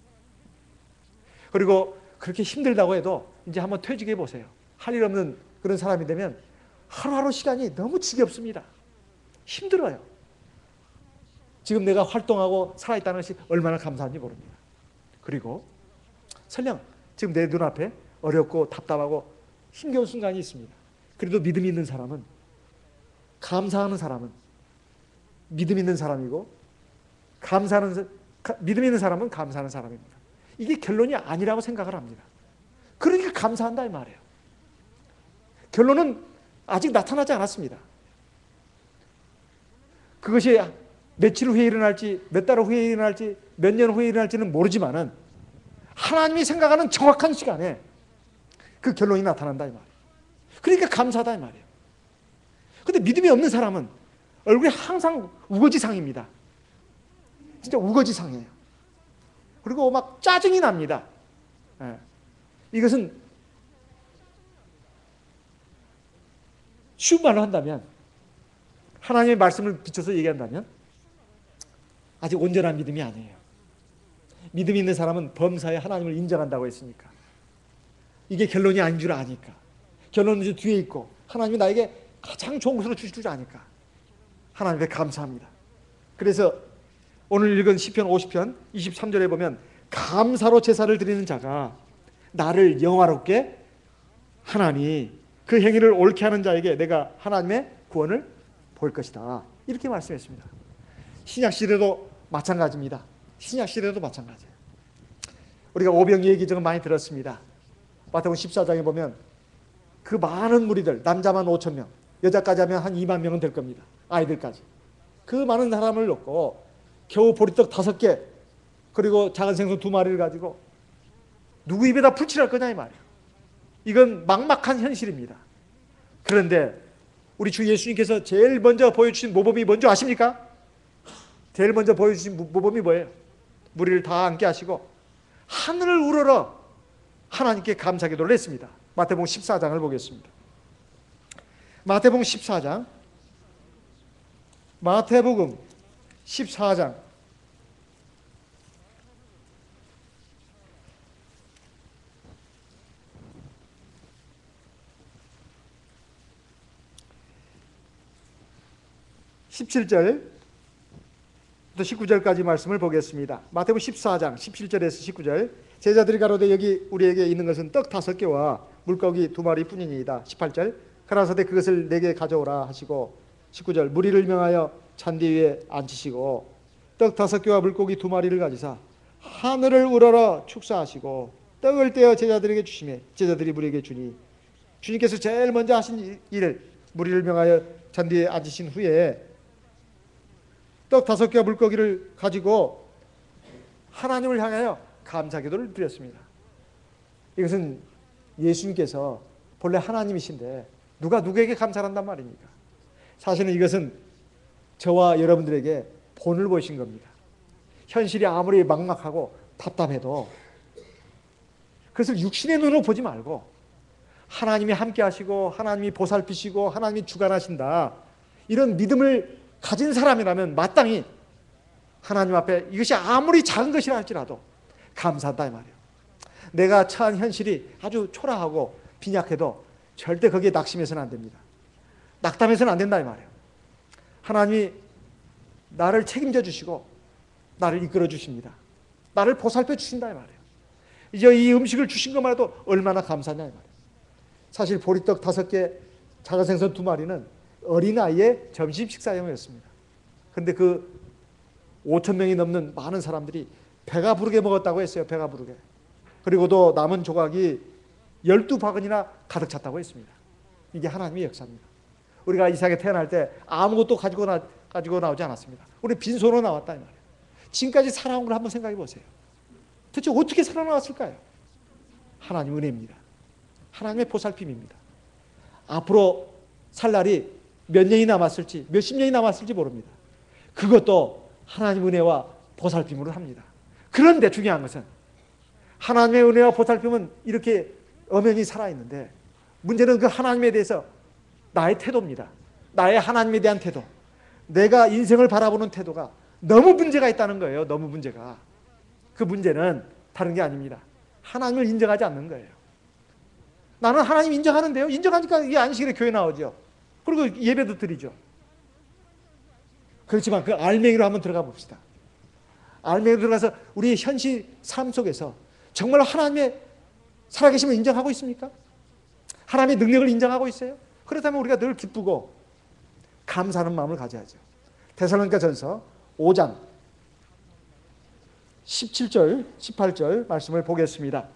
그리고 그렇게 힘들다고 해도 이제 한번 퇴직해 보세요. 할 일 없는 그런 사람이 되면 하루하루 시간이 너무 지겹습니다. 힘들어요. 지금 내가 활동하고 살아있다는 것이 얼마나 감사한지 모릅니다. 그리고 설령 지금 내 눈앞에 어렵고 답답하고 힘겨운 순간이 있습니다. 그래도 믿음 있는 사람은 감사하는 사람은 믿음 있는 사람이고 믿음 있는 사람은 감사하는 사람입니다. 이게 결론이 아니라고 생각을 합니다. 그러니까 감사한다 이 말이에요. 결론은 아직 나타나지 않았습니다. 그것이 며칠 후에 일어날지 몇 달 후에 일어날지 몇 년 후에 일어날지는 모르지만은 하나님이 생각하는 정확한 시간에 그 결론이 나타난다 이 말이에요. 그러니까 감사하다 이 말이에요. 그런데 믿음이 없는 사람은 얼굴이 항상 우거지상입니다. 진짜 우거지상이에요. 그리고 막 짜증이 납니다. 이것은 쉬운 말로 한다면 하나님의 말씀을 비춰서 얘기한다면 아직 온전한 믿음이 아니에요. 믿음이 있는 사람은 범사에 하나님을 인정한다고 했으니까 이게 결론이 아닌 줄 아니까 결론은 이제 뒤에 있고 하나님이 나에게 가장 좋은 것으로 주실 줄 아니까 하나님께 감사합니다. 그래서 오늘 읽은 시편 50편 23절에 보면 감사로 제사를 드리는 자가 나를 영화롭게 하나니 그 행위를 옳게 하는 자에게 내가 하나님의 구원을 볼 것이다. 이렇게 말씀했습니다. 신약시대도 마찬가지입니다. 신약시대도 마찬가지예요. 우리가 오병이어 기적은 많이 들었습니다. 마태복음 14장에 보면 그 많은 무리들, 남자만 5,000명, 여자까지 하면 한 2만 명은 될 겁니다. 아이들까지. 그 많은 사람을 놓고 겨우 보리떡 5개 그리고 작은 생선 2마리를 가지고 누구 입에다 풀칠할 거냐 이 말이에요. 이건 막막한 현실입니다. 그런데 우리 주 예수님께서 제일 먼저 보여주신 모범이 뭔지 아십니까? 제일 먼저 보여주신 모범이 뭐예요? 무리를 다 앉게 하시고 하늘을 우러러 하나님께 감사 기도를 했습니다. 마태복음 14장을 보겠습니다. 마태복음 14장 17절부터 19절까지 말씀을 보겠습니다. 마태복음 14장 17절에서 19절. 제자들이 가로되 여기 우리에게 있는 것은 떡 5개와 물고기 2마리 뿐이니이다. 18절. 가라사대 그것을 내게 가져오라 하시고 19절. 무리를 명하여 잔디 위에 앉히시고 떡 5개와 물고기 2마리를 가지사 하늘을 우러러 축사하시고 떡을 떼어 제자들에게 주시매 제자들이 무리에게 주니 주님께서 제일 먼저 하신 일을 무리를 명하여 잔디 위에 앉으신 후에 떡 5개와 물고기를 가지고 하나님을 향하여 감사기도를 드렸습니다. 이것은 예수님께서 본래 하나님이신데 누가 누구에게 감사를 한단 말입니까? 사실은 이것은 저와 여러분들에게 본을 보이신 겁니다. 현실이 아무리 막막하고 답답해도 그것을 육신의 눈으로 보지 말고 하나님이 함께 하시고 하나님이 보살피시고 하나님이 주관하신다. 이런 믿음을 가진 사람이라면 마땅히 하나님 앞에 이것이 아무리 작은 것이라 할지라도 감사한다 이 말이에요. 내가 처한 현실이 아주 초라하고 빈약해도 절대 거기에 낙심해서는 안 됩니다. 낙담해서는 안 된다 이 말이에요. 하나님이 나를 책임져 주시고 나를 이끌어 주십니다. 나를 보살펴 주신다 이 말이에요. 이제 이 음식을 주신 것만 해도 얼마나 감사냐 이 말이에요. 사실 보리떡 5개, 작은 생선 2마리는 어린아이의 점심 식사용이었습니다. 그런데 그 5,000명이 넘는 많은 사람들이 배가 부르게 먹었다고 했어요. 배가 부르게. 그리고도 남은 조각이 12바구니나 가득 찼다고 했습니다. 이게 하나님의 역사입니다. 우리가 이 세상에 태어날 때 아무것도 가지고 나오지 않았습니다. 우리 빈손으로 나왔다 이 말이에요. 지금까지 살아온 걸 한번 생각해 보세요. 도대체 어떻게 살아나왔을까요? 하나님 은혜입니다. 하나님의 보살핌입니다. 앞으로 살 날이 몇 년이 남았을지 몇십 년이 남았을지 모릅니다. 그것도 하나님 은혜와 보살핌으로 합니다. 그런데 중요한 것은 하나님의 은혜와 보살핌은 이렇게 엄연히 살아있는데 문제는 그 하나님에 대해서 나의 태도입니다. 나의 하나님에 대한 태도, 내가 인생을 바라보는 태도가 너무 문제가 있다는 거예요. 너무 문제가. 그 문제는 다른 게 아닙니다. 하나님을 인정하지 않는 거예요. 나는 하나님 인정하는데요. 인정하니까 이 안식일에 교회 나오죠. 그리고 예배도 드리죠. 그렇지만 그 알맹이로 한번 들어가 봅시다. 알맹이로 들어가서 우리의 현실 삶 속에서 정말 하나님의 살아계심을 인정하고 있습니까? 하나님의 능력을 인정하고 있어요? 그렇다면 우리가 늘 기쁘고 감사하는 마음을 가져야죠. 데살로니가전서 5장 17절, 18절 말씀을 보겠습니다.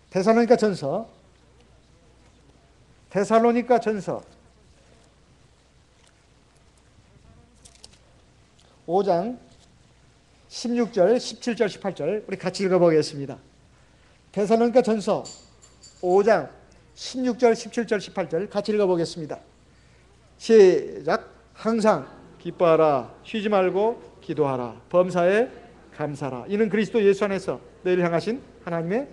데살로니가전서 5장 16절, 17절, 18절 우리 같이 읽어보겠습니다. 데살로니가전서 5장 16절, 17절, 18절 같이 읽어보겠습니다. 시작. 항상 기뻐하라, 쉬지 말고 기도하라, 범사에 감사하라. 이는 그리스도 예수 안에서 너희를 향하신 하나님의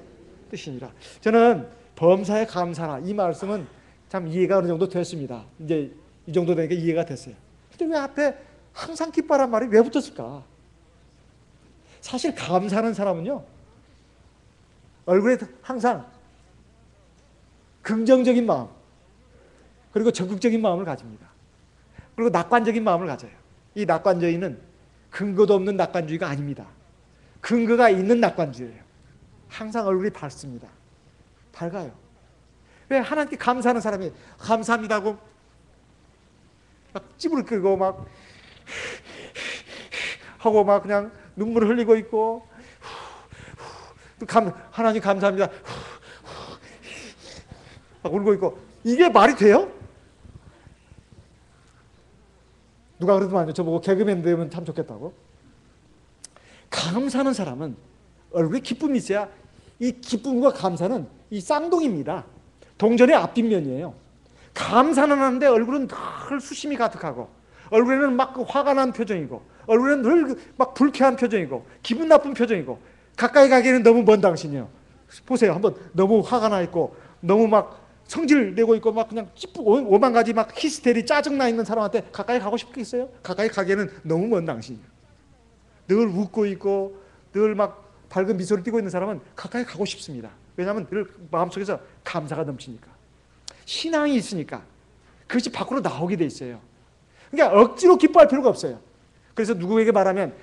뜻이니라. 저는 범사에 감사하라 이 말씀은 참 이해가 어느 정도 됐습니다. 이제 이 정도 되니까 이해가 됐어요. 근데 왜 앞에 항상 기뻐하란 말이 왜 붙었을까? 사실 감사하는 사람은요 얼굴에 항상 긍정적인 마음 그리고 적극적인 마음을 가집니다. 그리고 낙관적인 마음을 가져요. 이 낙관주의는 근거도 없는 낙관주의가 아닙니다. 근거가 있는 낙관주의예요. 항상 얼굴이 밝습니다. 밝아요. 왜? 하나님께 감사하는 사람이 감사합니다고 막 찌부를 끄고 막 하고 막 그냥 눈물을 흘리고 있고, 하나님 감사합니다 막 울고 있고, 이게 말이 돼요? 누가 그러더만요. 저보고 개그맨 되면 참 좋겠다고. 감사하는 사람은 얼굴에 기쁨이 있어야, 이 기쁨과 감사는 이 쌍둥이입니다. 동전의 앞뒷면이에요. 감사는 하는데 얼굴은 늘 수심이 가득하고, 얼굴에는 막 화가 난 표정이고, 얼굴에는 늘 막 불쾌한 표정이고, 기분 나쁜 표정이고, 가까이 가기에는 너무 먼 당신이에요. 보세요. 한번 너무 화가 나 있고, 너무 막 성질 내고 있고, 막 그냥 찌뿌고 오만 가지 막 히스테리 짜증나 있는 사람한테 가까이 가고 싶겠어요? 가까이 가기에는 너무 먼 당신이에요. 늘 웃고 있고, 늘 막 밝은 미소를 띠고 있는 사람은 가까이 가고 싶습니다. 왜냐하면 늘 마음속에서 감사가 넘치니까. 신앙이 있으니까 그것이 밖으로 나오게 돼 있어요. 그러니까 억지로 기뻐할 필요가 없어요. 그래서 누구에게 말하면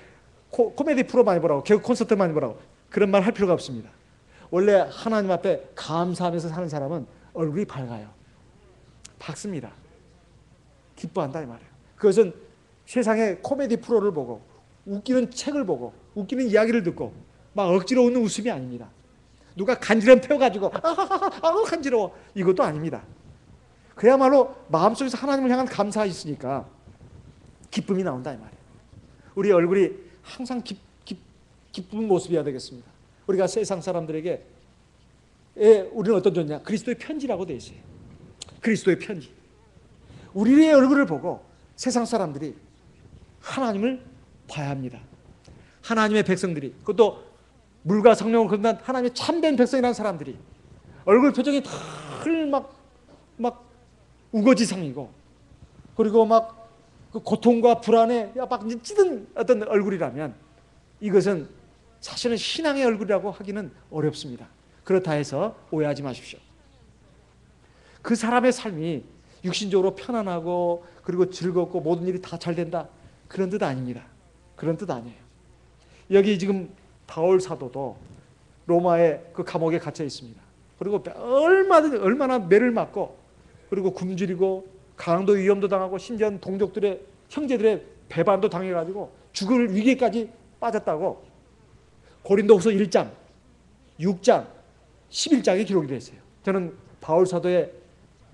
코미디 프로 많이 보라고, 개그 콘서트 많이 보라고, 그런 말 할 필요가 없습니다. 원래 하나님 앞에 감사하면서 사는 사람은 얼굴이 밝아요. 밝습니다. 기뻐한다 이 말이에요. 그것은 세상의 코미디 프로를 보고, 웃기는 책을 보고, 웃기는 이야기를 듣고 막 억지로 웃는 웃음이 아닙니다. 누가 간지럼 태워가지고 간지러워, 이것도 아닙니다. 그야말로 마음속에서 하나님을 향한 감사가 있으니까 기쁨이 나온다 이 말이에요. 우리 얼굴이 항상 기쁜 모습이어야 되겠습니다. 우리가 세상 사람들에게 우리는 어떤 존재냐? 그리스도의 편지라고 되어 있어요. 그리스도의 편지. 우리의 얼굴을 보고 세상 사람들이 하나님을 봐야 합니다. 하나님의 백성들이, 그것도 물과 성령을 거듭난 하나님의 참된 백성이라는 사람들이 얼굴 표정이 늘 막 우거지상이고, 그리고 막 그 고통과 불안에 막 찌든 어떤 얼굴이라면 이것은 사실은 신앙의 얼굴이라고 하기는 어렵습니다. 그렇다 해서 오해하지 마십시오. 그 사람의 삶이 육신적으로 편안하고 그리고 즐겁고 모든 일이 다 잘 된다, 그런 뜻 아닙니다. 그런 뜻 아니에요. 여기 지금 바울 사도도 로마의 그 감옥에 갇혀 있습니다. 그리고 얼마나 매를 맞고, 그리고 굶주리고 강도 위험도 당하고, 심지어 동족들의 형제들의 배반도 당해가지고 죽을 위기까지 빠졌다고 고린도후서 1장, 6장, 11장에 기록이 되어 있어요. 저는 바울 사도의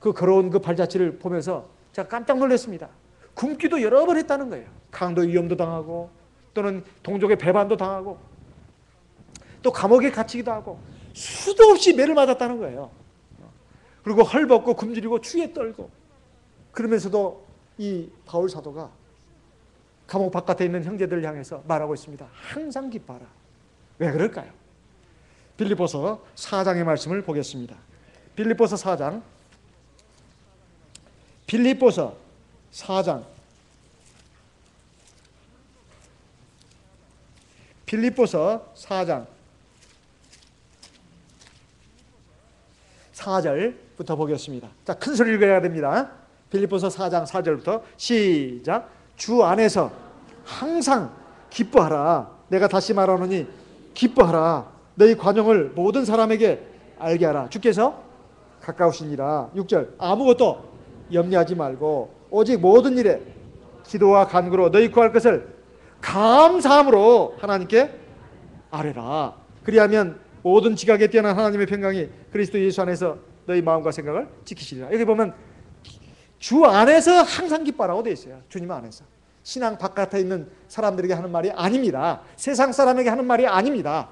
그 걸어온 그 발자취를 보면서 제가 깜짝 놀랐습니다. 굶기도 여러 번 했다는 거예요. 강도 위험도 당하고, 또는 동족의 배반도 당하고, 또 감옥에 갇히기도 하고, 수도 없이 매를 맞았다는 거예요. 그리고 헐벗고 굶주리고 추위에 떨고, 그러면서도 이 바울 사도가 감옥 바깥에 있는 형제들을 향해서 말하고 있습니다. 항상 기뻐하라. 왜 그럴까요? 빌립보서 4장의 말씀을 보겠습니다. 빌립보서 4장, 빌립보서 4장, 빌립보서 4장 4절부터 보겠습니다. 자, 큰 소리를 읽어야 됩니다. 빌립보서 4장 4절부터 시작. 주 안에서 항상 기뻐하라. 내가 다시 말하노니 기뻐하라. 너희 관용을 모든 사람에게 알게 하라. 주께서 가까우시니라. 6절. 아무것도 염려하지 말고 오직 모든 일에 기도와 간구로 너희 구할 것을 감사함으로 하나님께 아뢰라. 그리하면 모든 지각에 뛰어난 하나님의 평강이 그리스도 예수 안에서 너희 마음과 생각을 지키시리라. 여기 보면 주 안에서 항상 기뻐하라고 되어 있어요. 주님 안에서. 신앙 바깥에 있는 사람들에게 하는 말이 아닙니다. 세상 사람에게 하는 말이 아닙니다.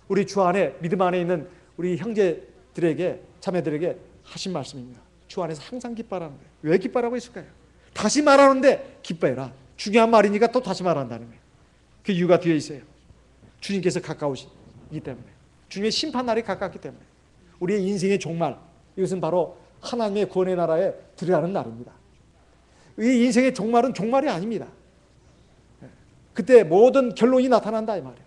우리 주 안에, 믿음 안에 있는 우리 형제들에게, 자매들에게 하신 말씀입니다. 주 안에서 항상 기뻐하라는 거예요. 왜 기뻐하라고 했을까요? 다시 말하는데 기뻐해라. 중요한 말이니까 또 다시 말한다는 거예요. 그 이유가 뒤에 있어요. 주님께서 가까우시기 때문에, 주님의 심판날이 가깝기 때문에, 우리의 인생의 종말, 이것은 바로 하나님의 구원의 나라에 들어가는 날입니다. 이 인생의 종말은 종말이 아닙니다. 그때 모든 결론이 나타난다 이 말이에요.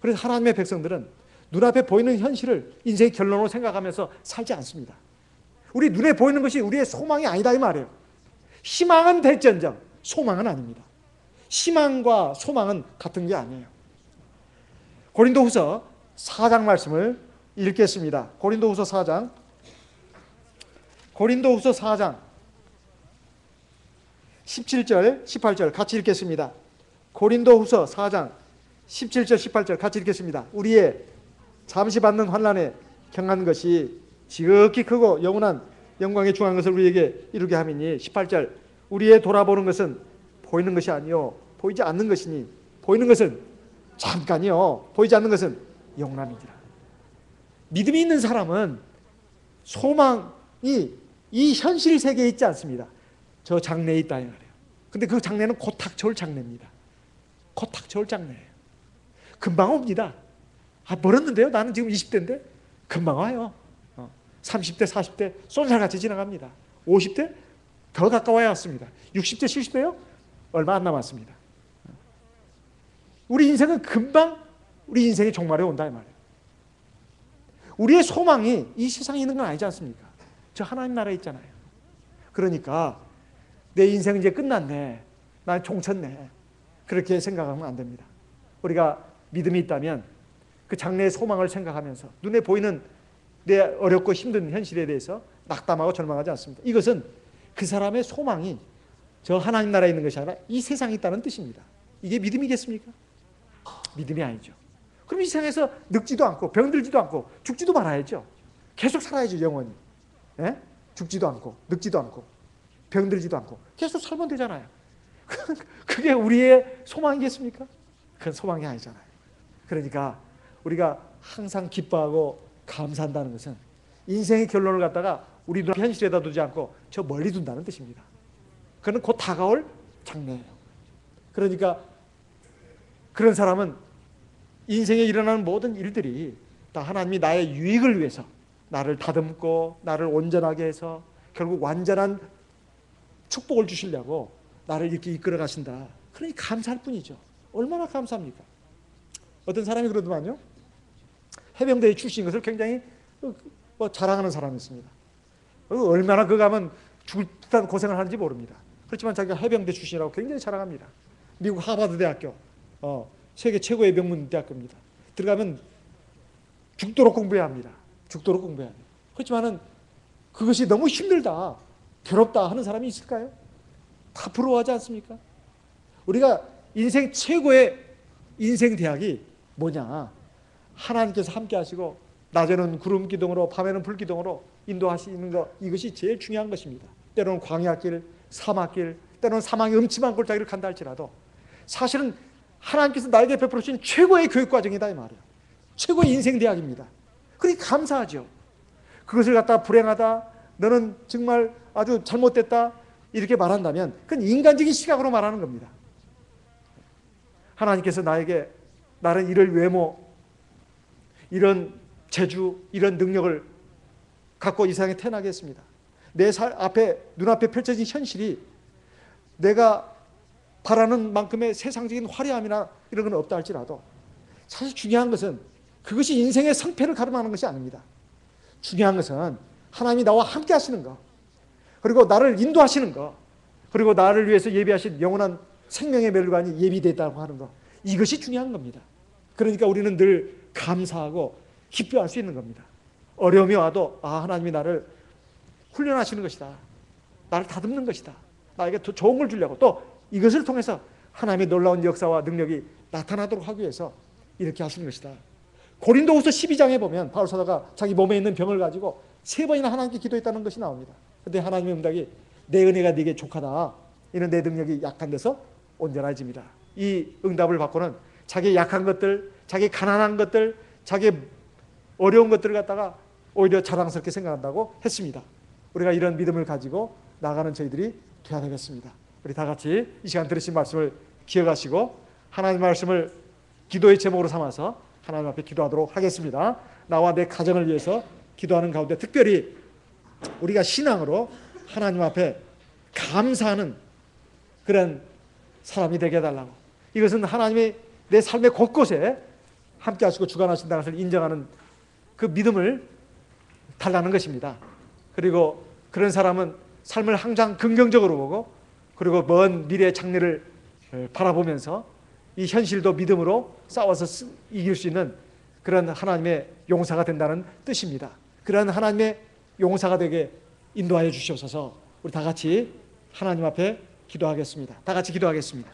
그래서 하나님의 백성들은 눈앞에 보이는 현실을 인생의 결론으로 생각하면서 살지 않습니다. 우리 눈에 보이는 것이 우리의 소망이 아니다 이 말이에요. 희망은 될지언정 소망은 아닙니다. 희망과 소망은 같은 게 아니에요. 고린도후서 4장 말씀을 읽겠습니다. 고린도후서 4장 17절 18절 같이 읽겠습니다. 고린도후서 4장 17절 18절 같이 읽겠습니다. 우리의 잠시 받는 환난에 경한 것이 지극히 크고 영원한 영광에 중한 것을 우리에게 이루게 함이니 18절 우리의 돌아보는 것은 보이는 것이 아니요 보이지 않는 것이니 보이는 것은 잠깐이요 보이지 않는 것은 영원함이니라. 믿음이 있는 사람은 소망이 이 현실 세계에 있지 않습니다. 저 장래에 있다 이 말이에요. 근데 그 장래는 곧 닥쳐올 장래입니다. 곧 닥쳐올 장래예요. 금방 옵니다. 멀었는데요. 나는 지금 20대인데 금방 와요. 30대 40대 쏜살같이 지나갑니다. 50대 더 가까워야 왔습니다. 60대 70대요? 얼마 안 남았습니다. 우리 인생은 금방 우리 인생의 종말에 온다 이 말이에요. 우리의 소망이 이 세상에 있는 건 아니지 않습니까? 저 하나님 나라에 있잖아요. 그러니까 내 인생은 이제 끝났네. 난 종쳤네. 그렇게 생각하면 안 됩니다. 우리가 믿음이 있다면 그 장래의 소망을 생각하면서 눈에 보이는 내 어렵고 힘든 현실에 대해서 낙담하고 절망하지 않습니다. 이것은 그 사람의 소망이 저 하나님 나라에 있는 것이 아니라 이 세상에 있다는 뜻입니다. 이게 믿음이겠습니까? 믿음이 아니죠. 그럼 이 세상에서 늙지도 않고 병들지도 않고 죽지도 말아야죠. 계속 살아야죠. 영원히. 예? 죽지도 않고 늙지도 않고 병들지도 않고 계속 살면 되잖아요. 그게 우리의 소망이겠습니까? 그건 소망이 아니잖아요. 그러니까 우리가 항상 기뻐하고 감사한다는 것은 인생의 결론을 갖다가 우리 눈 현실에다 두지 않고 저 멀리 둔다는 뜻입니다. 그는 곧 다가올 장래예요. 그러니까 그런 사람은 인생에 일어나는 모든 일들이 다 하나님이 나의 유익을 위해서 나를 다듬고 나를 온전하게 해서 결국 완전한 축복을 주시려고 나를 이렇게 이끌어 가신다. 그러니 감사할 뿐이죠. 얼마나 감사합니까? 어떤 사람이 그러더만요. 해병대에 출신인 것을 굉장히 자랑하는 사람이 있습니다. 얼마나 그 가면 죽을 듯한 고생을 하는지 모릅니다. 그렇지만 자기가 해병대 출신이라고 굉장히 자랑합니다. 미국 하버드 대학교 세계 최고의 명문 대학교입니다. 들어가면 죽도록 공부해야 합니다. 죽도록 공부해야 합니다. 그렇지만은 그것이 너무 힘들다, 괴롭다 하는 사람이 있을까요? 다 부러워하지 않습니까? 우리가 인생 최고의 인생 대학이 뭐냐? 하나님께서 함께 하시고 낮에는 구름 기둥으로 밤에는 불 기둥으로 인도하시는 것, 이것이 제일 중요한 것입니다. 때로는 광야길, 사막길, 때로는 사망의 음침한 골짜기를 간다 할지라도 사실은 하나님께서 나에게 베풀어 주신 최고의 교육 과정이다 이 말이에요. 최고의 인생 대학입니다. 그러니 감사하죠. 그것을 갖다 불행하다, 너는 정말 아주 잘못됐다 이렇게 말한다면 그건 인간적인 시각으로 말하는 겁니다. 하나님께서 나에게 나를 이럴 외모, 이런 재주, 이런 능력을 갖고 이 세상에 태어나게 했습니다. 내 눈앞에 펼쳐진 현실이 내가 바라는 만큼의 세상적인 화려함이나 이런 건 없다 할지라도 사실 중요한 것은 그것이 인생의 성패를 가름하는 것이 아닙니다. 중요한 것은 하나님이 나와 함께 하시는 것, 그리고 나를 인도하시는 것, 그리고 나를 위해서 예비하신 영원한 생명의 멸관이 예비됐다고 하는 것, 이것이 중요한 겁니다. 그러니까 우리는 늘 감사하고 기뻐할 수 있는 겁니다. 어려움이 와도 하나님이 나를 훈련하시는 것이다, 나를 다듬는 것이다, 나에게 더 좋은 걸 주려고, 또 이것을 통해서 하나님의 놀라운 역사와 능력이 나타나도록 하기 위해서 이렇게 하시는 것이다. 고린도후서 12장에 보면 바울 사도가 자기 몸에 있는 병을 가지고 3번이나 하나님께 기도했다는 것이 나옵니다. 그런데 하나님의 응답이 내 은혜가 네게 족하다, 이는 내 능력이 약한 데서 온전해집니다. 이 응답을 받고는 자기 약한 것들, 자기 가난한 것들, 자기 어려운 것들을 갖다가 오히려 자랑스럽게 생각한다고 했습니다. 우리가 이런 믿음을 가지고 나가는 저희들이 되어야 되겠습니다. 우리 다 같이 이 시간 들으신 말씀을 기억하시고 하나님 말씀을 기도의 제목으로 삼아서 하나님 앞에 기도하도록 하겠습니다. 나와 내 가정을 위해서 기도하는 가운데 특별히 우리가 신앙으로 하나님 앞에 감사하는 그런 사람이 되게 해달라고, 이것은 하나님이 내 삶의 곳곳에 함께 하시고 주관하신다는 것을 인정하는 그 믿음을 달라는 것입니다. 그리고 그런 사람은 삶을 항상 긍정적으로 보고 그리고 먼 미래의 장래를 바라보면서 이 현실도 믿음으로 싸워서 이길 수 있는 그런 하나님의 용사가 된다는 뜻입니다. 그런 하나님의 용사가 되게 인도하여 주시옵소서. 우리 다 같이 하나님 앞에 기도하겠습니다. 다 같이 기도하겠습니다.